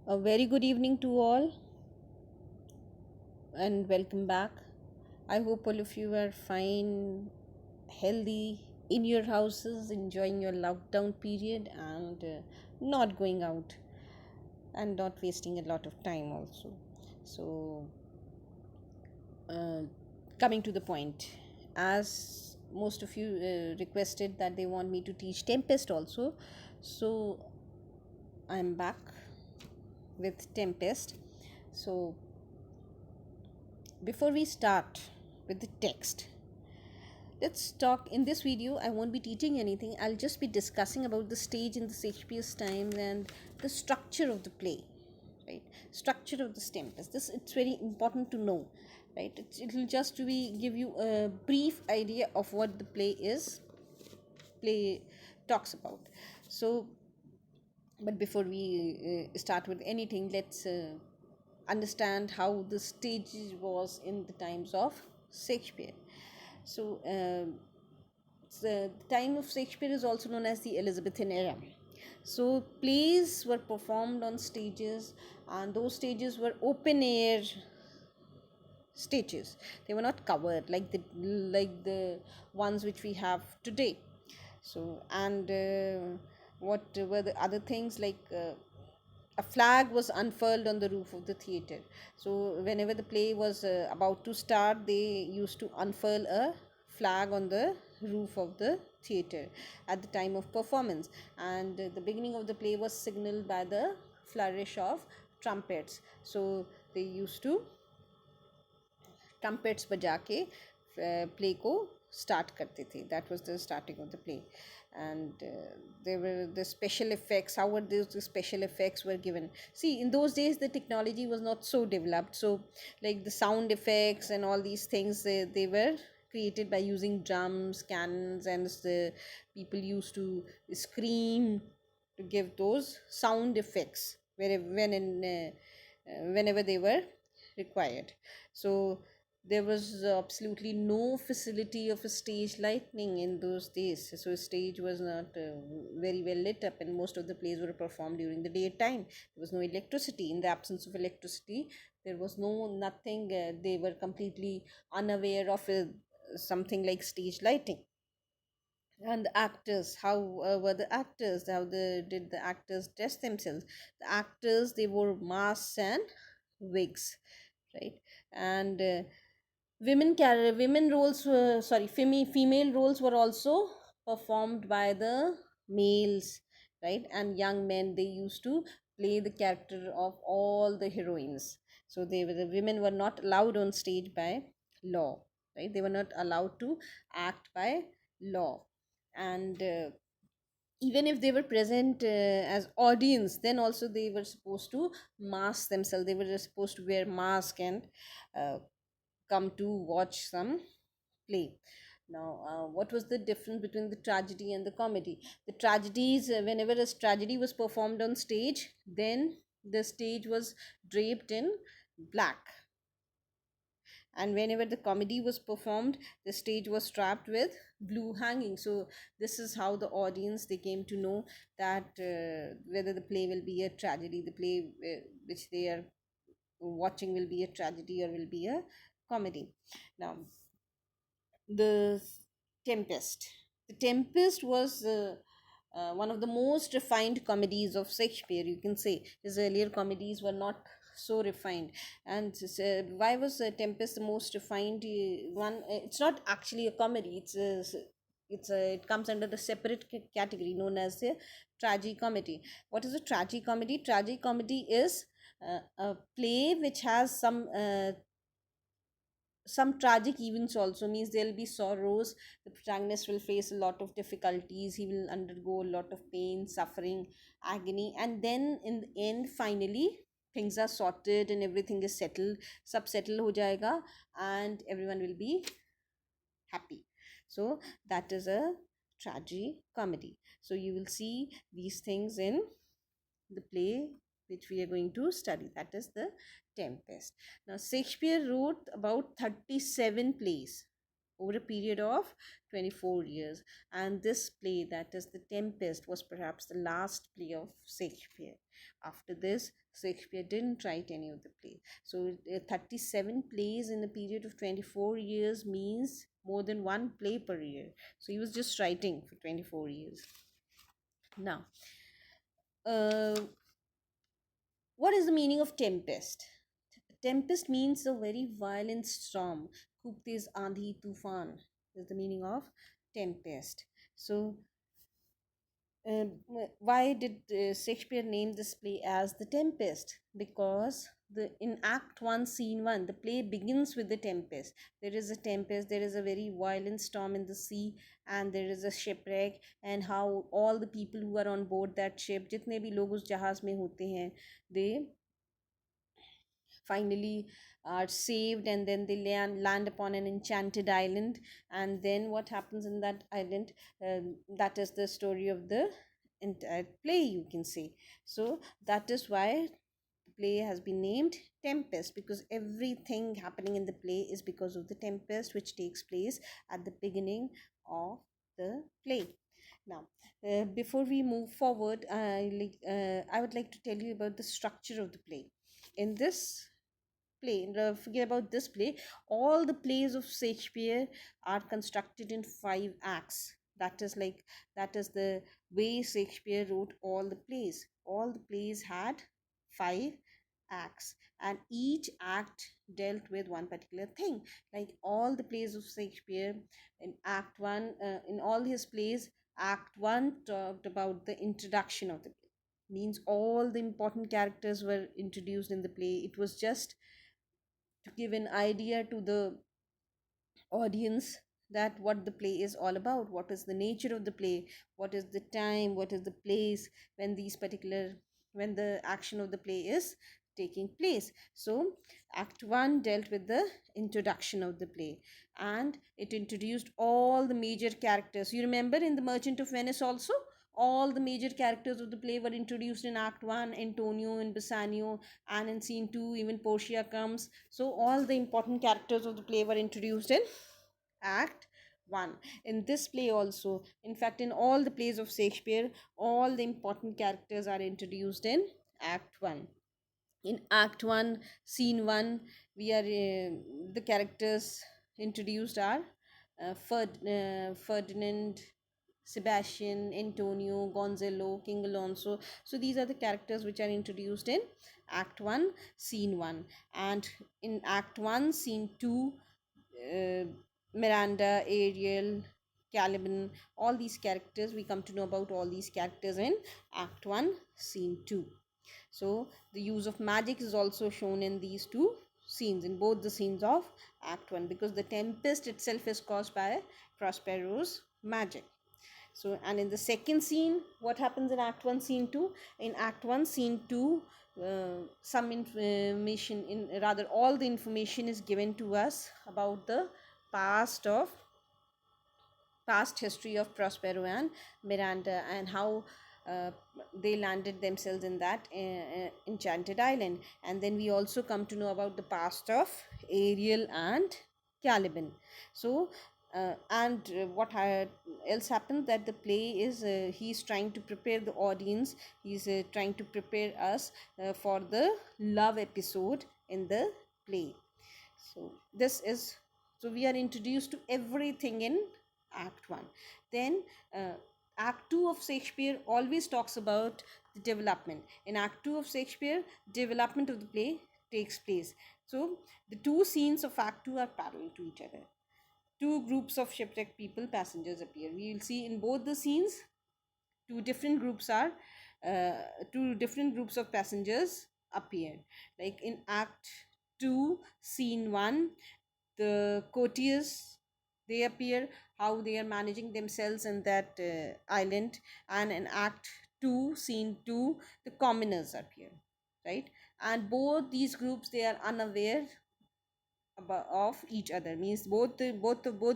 A very good evening to all and welcome back. I hope all of you are fine, healthy in your houses, enjoying your lockdown period and not going out and not wasting a lot of time also. So, uh, coming to the point, as most of you requested that they want me to teach Tempest also, so I'm back with Tempest. So, before we start with the text, let's talk. In this video I won't be teaching anything. I'll just be discussing about the stage in the Shakespeare's time and the structure of the play, right? Structure of the Tempest. This, it's very important to know, right? It'll just to be give you a brief idea of what the play talks about. So, but before we start with anything, let's understand how the stage was in the times of Shakespeare. So, the time of Shakespeare is also known as the Elizabethan era. So, plays were performed on stages, and those stages were open air stages. They were not covered like the ones which we have today. So, and what were the other things like? A flag was unfurled on the roof of the theater. So, whenever the play was about to start, they used to unfurl a flag on the roof of the theater at the time of performance. And the beginning of the play was signaled by the flourish of trumpets. So, they used to trumpets बजा के play को start करते थे. That was the starting of the play. And there were the special effects. How were those special effects were given? See, in those days the technology was not so developed, so like the sound effects and all these things, they were created by using drums, cannons, and the people used to scream to give those sound effects whenever they were required. So there was absolutely no facility of a stage lighting in those days. So a stage was not very well lit up, and most of the plays were performed during the daytime. There was no electricity. In the absence of electricity, there was nothing. They were completely unaware of something like stage lighting. And the actors, how were the actors? Did the actors dress themselves? The actors, they wore masks and wigs, right? And women roles were, sorry, female roles were also performed by the males, right? And young men, they used to play the character of all the heroines. So the women were not allowed on stage by law, right? They were not allowed to act by law. And even if they were present as audience, then also they were supposed to mask themselves. They were supposed to wear mask and uh, come to watch some play. Now, what was the difference between the tragedy and the comedy? The tragedies, whenever a tragedy was performed on stage, then the stage was draped in black. And whenever the comedy was performed, the stage was strapped with blue hanging. So this is how the audience, they came to know that whether the play will be a tragedy, the play which they are watching will be a tragedy or will be a comedy. Now, the Tempest. The Tempest was one of the most refined comedies of Shakespeare. You can say his earlier comedies were not so refined. And why was Tempest the most refined one? It's not actually a comedy. It comes under the separate category known as the tragicomedy. What is a tragicomedy? Tragicomedy is a play which has some tragic events also. Means there'll be sorrows. The protagonist will face a lot of difficulties. He will undergo a lot of pain, suffering, agony, and then in the end, finally, things are sorted and everything is settled. Sab settle ho jayega, and everyone will be happy. So that is a tragedy comedy. So you will see these things in the play which we are going to study, that is the Tempest. Now, Shakespeare wrote about 37 plays. over a period of 24 years. And this play, that is The Tempest, was perhaps the last play of Shakespeare. After this, Shakespeare didn't write any of the plays. So 37 plays in a period of 24 years means more than one play per year. So he was just writing for 24 years. Now, uh, what is the meaning of tempest? Tempest means a very violent storm. खूब तेज आंधी तूफान is the meaning of tempest. So, why did Shakespeare name this play as The Tempest? Because in Act 1, Scene 1, the play begins with the tempest. There is a tempest, there is a very violent storm in the sea, and there is a shipwreck, and how all the people who are on board that ship, जितने भी लोग उस जहाज में होते हैं, they finally are saved, and then they land upon an enchanted island. And then what happens in that island, that is the story of the entire play, you can say. So that is why the play has been named Tempest, because everything happening in the play is because of the tempest which takes place at the beginning of the play. Now, before we move forward, I would like to tell you about the structure of the play. In this play, forget about this play, all the plays of Shakespeare are constructed in 5 acts. That is the way Shakespeare wrote all the plays. All the plays had 5 acts, and each act dealt with one particular thing. Like all the plays of Shakespeare, in Act 1, in all his plays, Act 1 talked about the introduction of the play. Means all the important characters were introduced in the play. It was just to give an idea to the audience that what the play is all about, what is the nature of the play, what is the time, what is the place when when the action of the play is taking place. So Act 1 dealt with the introduction of the play, and it introduced all the major characters. You remember in The Merchant of Venice also, all the major characters of the play were introduced in Act 1: Antonio and Bassanio, and in Scene 2 even Portia comes. So all the important characters of the play were introduced in Act 1. In this play also, in fact in all the plays of Shakespeare, all the important characters are introduced in Act 1. In Act 1, Scene 1, we are the characters introduced are Ferdinand, Sebastian, Antonio, Gonzalo, King Alonso. So these are the characters which are introduced in Act 1, Scene 1. And in Act 1, Scene 2, uh, Miranda, Ariel, Caliban, all these characters, we come to know about all these characters in Act 1, Scene 2. So the use of magic is also shown in these two scenes, in both the scenes of Act 1, because the tempest itself is caused by Prospero's magic. So, and in the second scene, what happens in Act 1, Scene 2? In Act 1, Scene 2, some information, in rather all the information is given to us about the past of past history of Prospero and Miranda, and how uh, they landed themselves in that enchanted island. And then we also come to know about the past of Ariel and Caliban. So, what else happened, that the play is he's trying to prepare the audience, he's trying to prepare us for the love episode in the play. So this is, so we are introduced to everything in Act 1. Then Act 2 of Shakespeare always talks about the development. In Act 2 of Shakespeare, development of the play takes place. So the two scenes of Act 2 are parallel to each other. Two groups of shipwrecked people, passengers appear. We will see in both the scenes two different groups are uh, two different groups of passengers appear. Like in Act 2, Scene 1, the courtiers, they appear, how they are managing themselves in that island. And in Act 2, Scene 2, the commoners appear, right? And both these groups, they are unaware of each other. Means both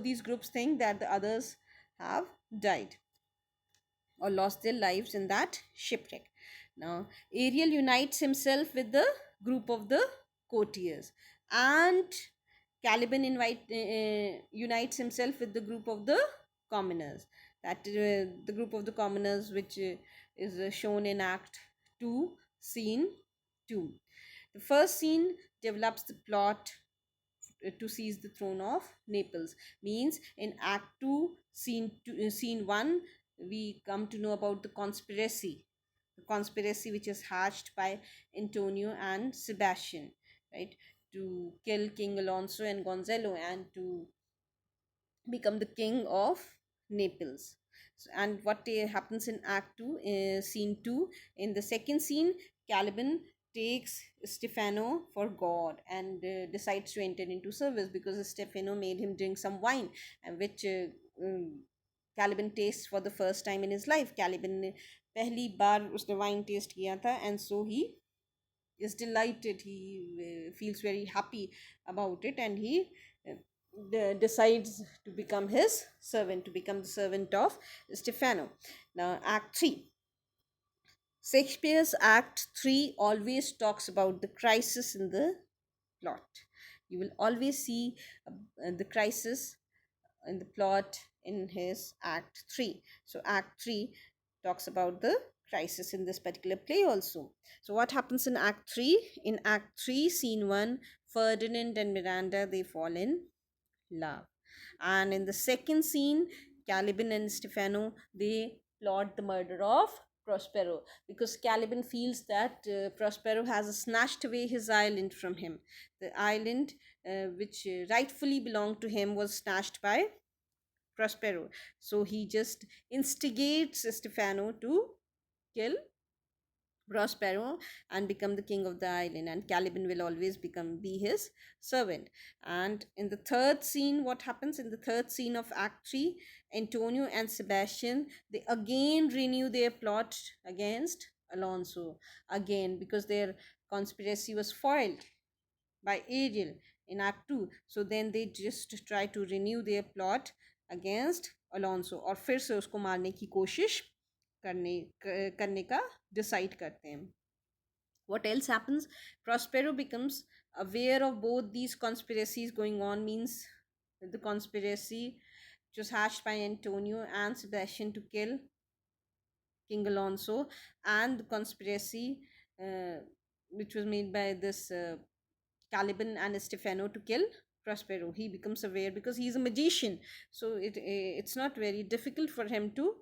these groups think that the others have died or lost their lives in that shipwreck. Now, Ariel unites himself with the group of the courtiers, and Caliban unites himself with the group of the commoners. That the group of the commoners, which is shown in Act 2, Scene 2. The first scene develops the plot to seize the throne of Naples. Means in Act 2, Scene 1, we come to know about the conspiracy. The conspiracy which is hatched by Antonio and Sebastian, right, to kill King Alonso and Gonzalo and to become the king of Naples. So, and what happens in Act 2, Scene 2, in the second scene, Caliban takes Stefano for God and decides to enter into service because Stefano made him drink some wine, and which Caliban tastes for the first time in his life. Caliban ने पहली बार उसने wine taste किया था, and so he is delighted. He feels very happy about it, and he decides to become his servant, to become the servant of Stefano. Now, Act 3. Shakespeare's Act 3 always talks about the crisis in the plot. You will always see the crisis in the plot in his Act 3. So, Act 3 talks about the crisis in this particular play also. So, what happens in Act 3? In Act 3, Scene 1, Ferdinand and Miranda, they fall in love. And in the second scene, Caliban and Stefano, they plot the murder of Prospero because Caliban feels that Prospero has snatched away his island from him. The island which rightfully belonged to him was snatched by Prospero. So he just instigates Stefano to kill Prospero and become the king of the island, and Caliban will always be his servant. And in the third scene, what happens in the third scene of Act 3? Antonio and Sebastian, they again renew their plot against Alonso, again because their conspiracy was foiled by Ariel in Act 2. So then they just try to renew their plot against Alonso, और फिर से उसको मारने की कोशिश करने करने का डिसाइड करते हैं. What else happens? Prospero becomes aware of both these conspiracies going on. Means the conspiracy which was hatched by Antonio and Sebastian to kill King Alonso, and the conspiracy uh, which was made by this Caliban and Stefano to kill Prospero. He becomes aware because he's a magician, so it's not very difficult for him to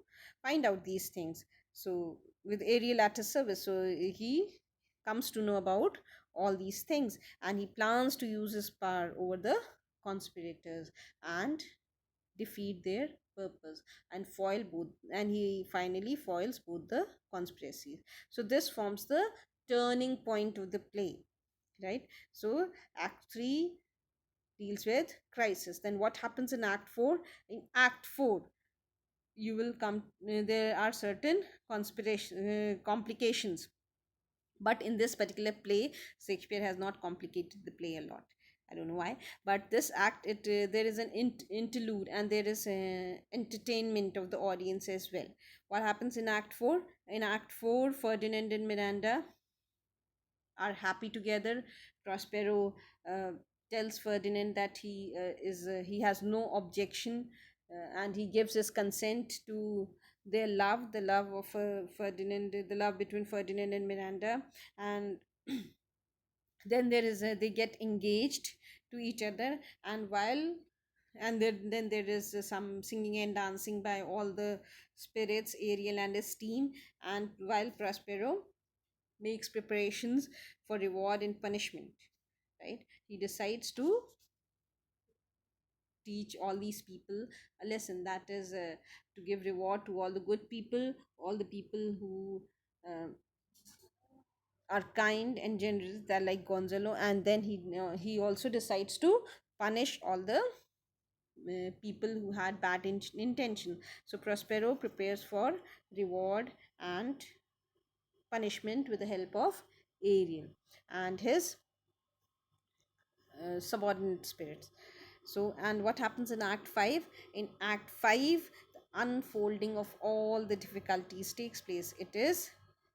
find out these things. So with Ariel at his service, so he comes to know about all these things, and he plans to use his power over the conspirators and defeat their purpose and foil both, and he finally foils both the conspiracies. So this forms the turning point of the play, right? So Act 3 deals with crisis. Then what happens in Act 4? In Act 4, you will come there are certain conspiration complications, but in this particular play Shakespeare has not complicated the play a lot. I don't know why, but this act, it there is an interlude, and there is entertainment of the audience as well. What happens in Act 4? In Act 4, Ferdinand and Miranda are happy together. Prospero uh, tells Ferdinand that he has no objection, and he gives his consent to their love, the love of Ferdinand, the love between Ferdinand and Miranda, and then they get engaged to each other, and while and then there is some singing and dancing by all the spirits, Ariel and his team, and while Prospero makes preparations for reward and punishment, right, he decides to teach all these people a lesson, that is to give reward to all the good people, all the people who uh, are kind and generous, they're like Gonzalo, and then he also decides to punish all the people who had bad intention. So Prospero prepares for reward and punishment with the help of Ariel and his subordinate spirits. So, and what happens in Act 5? In Act 5, the unfolding of all the difficulties takes place. It is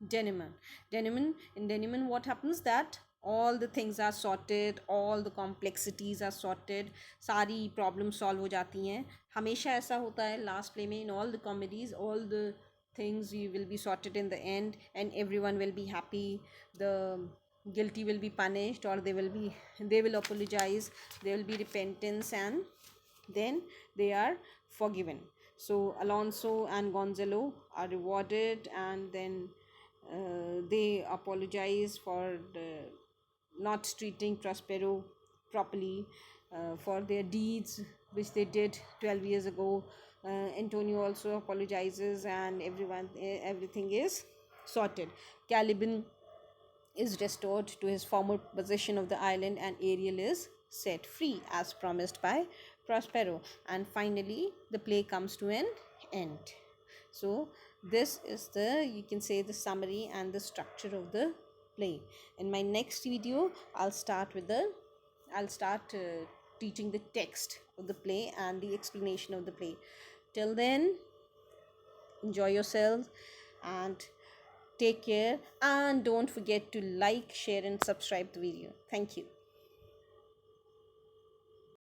denouement. In denouement, what happens? That all the things are sorted, all the complexities are sorted, सारी problem solve हो जाती हैं. हमेशा ऐसा होता है last play में, in all the comedies, all the things you will be sorted in the end and everyone will be happy. The guilty will be punished, or they will apologize, there will be repentance, and then they are forgiven. So Alonso and Gonzalo are rewarded, and then they apologize for not treating Prospero properly, for their deeds which they did 12 years ago. Antonio also apologizes, and everything is sorted. Caliban is restored to his former possession of the island, and Ariel is set free as promised by Prospero. And finally, the play comes to an end. So, this is the, you can say, the summary and the structure of the play. In my next video, I'll start teaching the text of the play and the explanation of the play. Till then, enjoy yourself and take care, and don't forget to like, share and subscribe the video. Thank you.